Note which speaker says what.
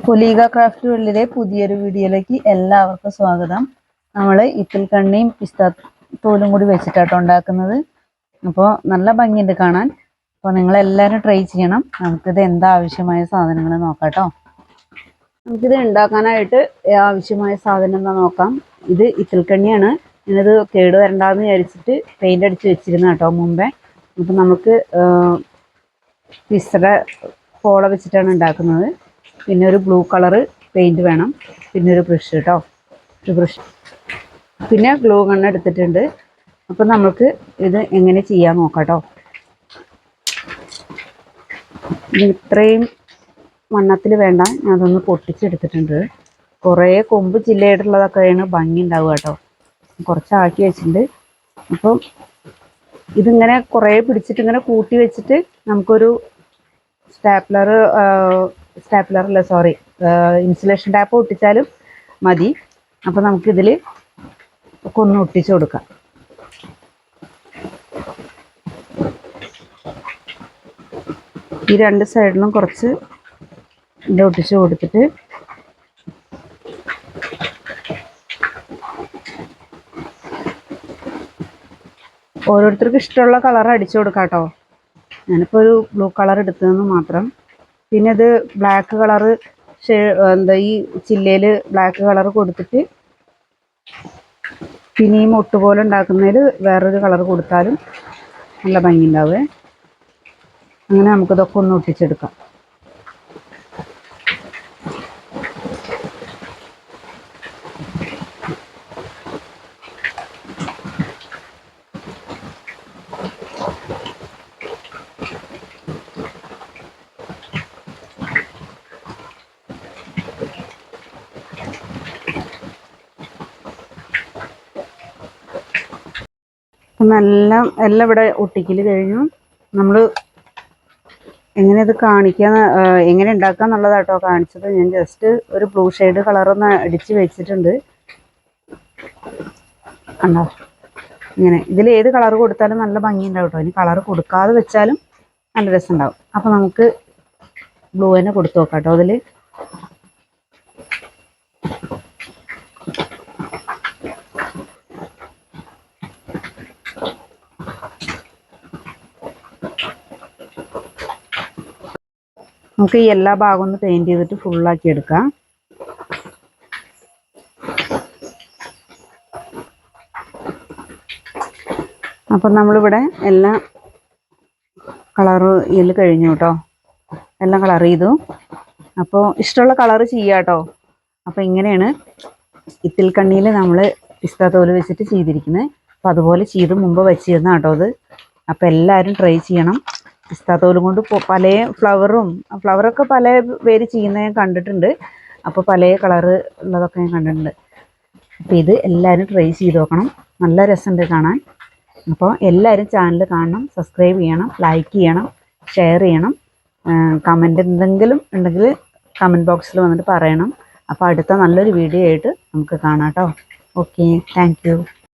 Speaker 1: പൊലീഗ craft വേൾഡിലെ പുതിയൊരു വീഡിയോയിലേക്ക് എല്ലാവർക്കും സ്വാഗതം. നമ്മൾ ഇത്തിൽക്കണ്ണിയും പിസ്താത്തോലും കൂടി വെച്ചിട്ടാട്ടോ ഉണ്ടാക്കുന്നത്. അപ്പോൾ നല്ല ഭംഗിയുണ്ട് കാണാൻ. അപ്പോൾ നിങ്ങളെല്ലാവരും ട്രൈ ചെയ്യണം. നമുക്കിത് എന്താ ആവശ്യമായ സാധനങ്ങൾ നോക്കാം കേട്ടോ. നമുക്കിത് ഉണ്ടാക്കാനായിട്ട് ആവശ്യമായ സാധനം എന്താ നോക്കാം. ഇത് ഇത്തിൽക്കണ്ണിയാണ്. ഞാനത് കേട് വരണ്ടാന്ന് വിചാരിച്ചിട്ട് പെയിൻ്റ് അടിച്ച് വെച്ചിരുന്നു കേട്ടോ മുമ്പേ. അപ്പം നമുക്ക് പിസ്സയുടെ പോള വെച്ചിട്ടാണ് ഉണ്ടാക്കുന്നത്. പിന്നെ ഒരു ബ്ലൂ കളറ് പെയിൻറ്റ് വേണം. പിന്നെ ഒരു ബ്രഷ് കേട്ടോ, ഒരു ബ്രഷ്, പിന്നെ ഗ്ലൂ ഗണ്ണ് എടുത്തിട്ടുണ്ട്. അപ്പം നമുക്ക് ഇത് എങ്ങനെ ചെയ്യാൻ നോക്കാം കേട്ടോ. ഇത് ഇത്രയും വണ്ണത്തിൽ വേണ്ട, ഞാൻ അതൊന്ന് പൊട്ടിച്ചെടുത്തിട്ടുണ്ട്. കുറേ കൊമ്പ് ചില്ലയായിട്ടുള്ളതൊക്കെയാണ് ഭംഗി ഉണ്ടാവുക കേട്ടോ. കുറച്ചാക്കി വെച്ചിട്ടുണ്ട്. അപ്പം ഇതിങ്ങനെ കുറേ പിടിച്ചിട്ട് ഇങ്ങനെ കൂട്ടി വെച്ചിട്ട് നമുക്കൊരു ഇൻസുലേഷൻ ടാപ്പ് ഒട്ടിച്ചാലും മതി. അപ്പോൾ നമുക്കിതിൽ ഒന്ന് ഒട്ടിച്ചു കൊടുക്കാം. ഈ രണ്ട് സൈഡിലും കുറച്ച് ഇത് ഒട്ടിച്ചു കൊടുത്തിട്ട് ഓരോരുത്തർക്ക് ഇഷ്ടമുള്ള കളർ അടിച്ചു കൊടുക്കാം കേട്ടോ. ഞാനിപ്പോൾ ഒരു ബ്ലൂ കളർ എടുത്തതെന്ന് മാത്രം. പിന്നെ ഇത് ബ്ലാക്ക് കളറ് ഈ ചില്ലയിൽ ബ്ലാക്ക് കളർ കൊടുത്തിട്ട് പിന്നെ ഈ മൊട്ട് പോലെ ഉണ്ടാക്കുന്നതിൽ വേറൊരു കളർ കൊടുത്താലും നല്ല ഭംഗി ഉണ്ടാവേ. അങ്ങനെ നമുക്കിതൊക്കെ ഒന്ന് ഒട്ടിച്ചെടുക്കാം. എല്ലാം ഇവിടെ ഒട്ടിക്കൽ കഴിഞ്ഞു. നമ്മൾ എങ്ങനെ ഇത് കാണിക്കാൻ, എങ്ങനെ ഉണ്ടാക്കുക എന്നുള്ളതാട്ടോ കാണിച്ചത്. ഞാൻ ജസ്റ്റ് ഒരു ബ്ലൂ ഷെയ്ഡ് കളറൊന്ന് അടിച്ച് വെച്ചിട്ടുണ്ട്. കണ്ടോ, ഇങ്ങനെ ഇതിൽ ഏത് കളർ കൊടുത്താലും നല്ല ഭംഗി ഉണ്ടാവും കേട്ടോ. ഇനി കളർ കൊടുക്കാതെ വെച്ചാലും നല്ല രസം ഉണ്ടാവും. അപ്പോൾ നമുക്ക് ബ്ലൂ തന്നെ കൊടുത്തു നോക്കാം കേട്ടോ. അതിൽ നമുക്ക് ഈ എല്ലാ ഭാഗവും ഒന്ന് പെയിൻറ് ചെയ്തിട്ട് ഫുള്ളാക്കി എടുക്കാം. അപ്പം നമ്മളിവിടെ എല്ലാം കളറ് ഇതിൽ കഴിഞ്ഞു കേട്ടോ. എല്ലാം കളർ ചെയ്തു. അപ്പോൾ ഇഷ്ടമുള്ള കളറ് ചെയ്യാം കേട്ടോ. അപ്പോൾ ഇങ്ങനെയാണ് ഇത്തിൽക്കണ്ണിയിൽ നമ്മൾ പിസ്താത്തോല് വെച്ചിട്ട് ചെയ്തിരിക്കുന്നത്. അപ്പോൾ അതുപോലെ ചെയ്ത് മുമ്പ് വെച്ചിരുന്ന കേട്ടോ അത്. അപ്പോൾ എല്ലാവരും ട്രൈ ചെയ്യണം. പിസ്താത്തോലും കൊണ്ട് പല ഫ്ലവറൊക്കെ പല പേര് ചെയ്യുന്നത് ഞാൻ കണ്ടിട്ടുണ്ട്. അപ്പോൾ പല കളറ് ഉള്ളതൊക്കെ ഞാൻ കണ്ടിട്ടുണ്ട്. അപ്പോൾ ഇത് എല്ലാവരും ട്രൈ ചെയ്ത് നോക്കണം. നല്ല രസമുണ്ട് കാണാൻ. അപ്പോൾ എല്ലാവരും ചാനൽ കാണണം, സബ്സ്ക്രൈബ് ചെയ്യണം, ലൈക്ക് ചെയ്യണം, ഷെയർ ചെയ്യണം. കമൻറ്റ് എന്തെങ്കിലും ഉണ്ടെങ്കിൽ കമൻറ്റ് ബോക്സിൽ വന്നിട്ട് പറയണം. അപ്പോൾ അടുത്ത നല്ലൊരു വീഡിയോ ആയിട്ട് നമുക്ക് കാണാം കേട്ടോ. Okay, thank you.